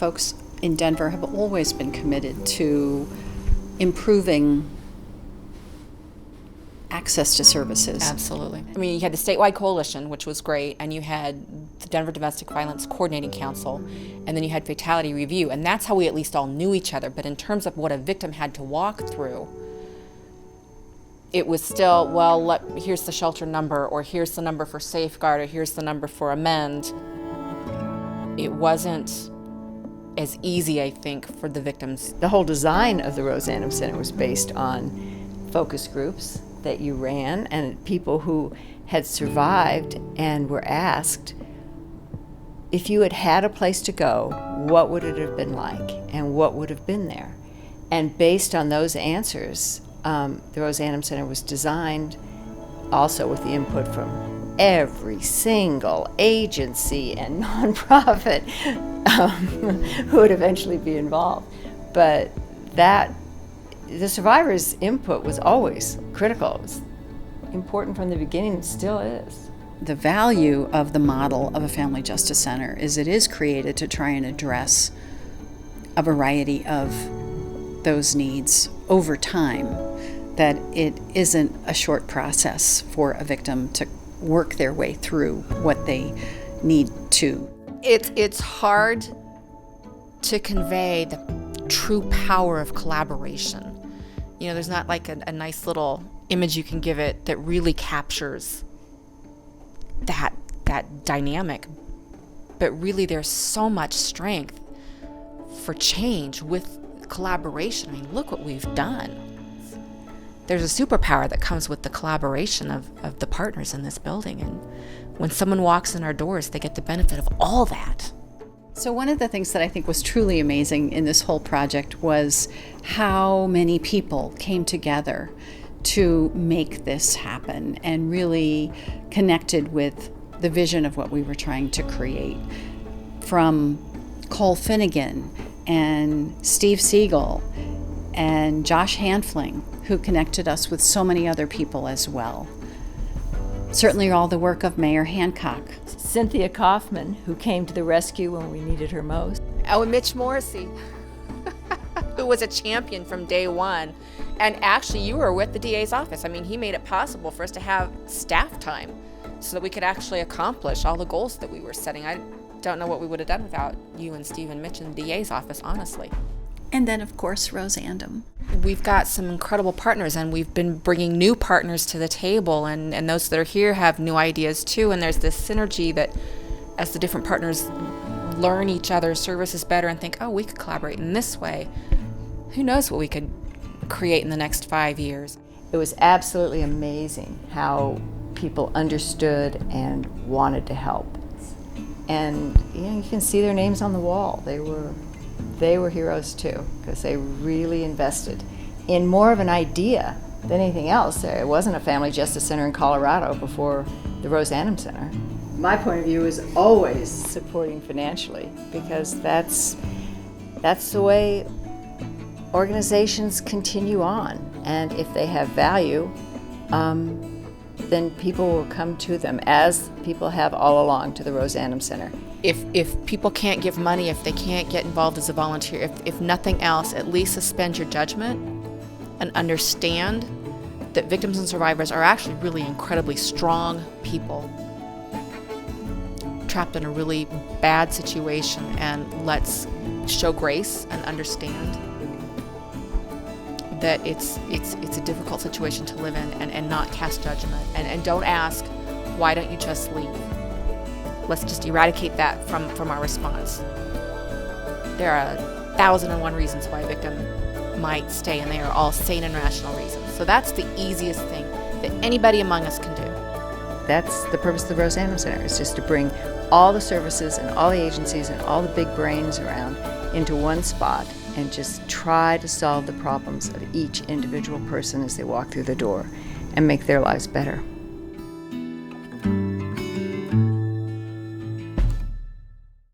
folks in Denver have always been committed to improving access to services. Absolutely. I mean, you had the statewide coalition, which was great, and you had the Denver Domestic Violence Coordinating Council, and then you had Fatality Review, and that's how we at least all knew each other. But in terms of what a victim had to walk through, it was still, well, here's the shelter number, or here's the number for Safeguard, or here's the number for Amend. It wasn't as easy, I think, for the victims. The whole design of the Rose Annam Center was based on focus groups that you ran and people who had survived and were asked, if you had had a place to go, what would it have been like and what would have been there? And based on those answers, the Rose Annam Center was designed also with the input from every single agency and nonprofit who would eventually be involved. But the survivors' input was always critical. It was important from the beginning, and still is. The value of the model of a family justice center is it is created to try and address a variety of those needs over time, that it isn't a short process for a victim to work their way through what they need to. It's hard to convey the true power of collaboration. You know, there's not like a nice little image you can give it that really captures that dynamic. But really there's so much strength for change with collaboration. I mean, look what we've done. There's a superpower that comes with the collaboration of the partners in this building. And when someone walks in our doors, they get the benefit of all that. So one of the things that I think was truly amazing in this whole project was how many people came together to make this happen and really connected with the vision of what we were trying to create. From Cole Finnegan and Steve Siegel and Josh Hanfling, who connected us with so many other people as well. Certainly all the work of Mayor Hancock. Cynthia Kaufman, who came to the rescue when we needed her most. Oh, and Mitch Morrissey, who was a champion from day one. And actually, you were with the DA's office. I mean, he made it possible for us to have staff time so that we could actually accomplish all the goals that we were setting. I don't know what we would have done without you and Steve and Mitch in the DA's office, honestly. And then, of course, Rose Annam. We've got some incredible partners, and we've been bringing new partners to the table, and those that are here have new ideas too, and there's this synergy that as the different partners learn each other's services better and think, oh, we could collaborate in this way, who knows what we could create in the next 5 years. It was absolutely amazing how people understood and wanted to help. And you can see their names on the wall. They were heroes too, because they really invested in more of an idea than anything else. There wasn't a family justice center in Colorado before the Rose Annam Center. My point of view is always supporting financially, because that's the way organizations continue on. And if they have value, then people will come to them, as people have all along to the Rose Annam Center. If people can't give money, if they can't get involved as a volunteer, if nothing else, at least suspend your judgment and understand that victims and survivors are actually really incredibly strong people trapped in a really bad situation, and let's show grace and understand that it's a difficult situation to live in, and not cast judgment, and don't ask, why don't you just leave? Let's just eradicate that from our response. There are 1,001 reasons why a victim might stay, and they are all sane and rational reasons. So that's the easiest thing that anybody among us can do. That's the purpose of the Rose Annam Center, is just to bring all the services and all the agencies and all the big brains around into one spot and just try to solve the problems of each individual person as they walk through the door and make their lives better.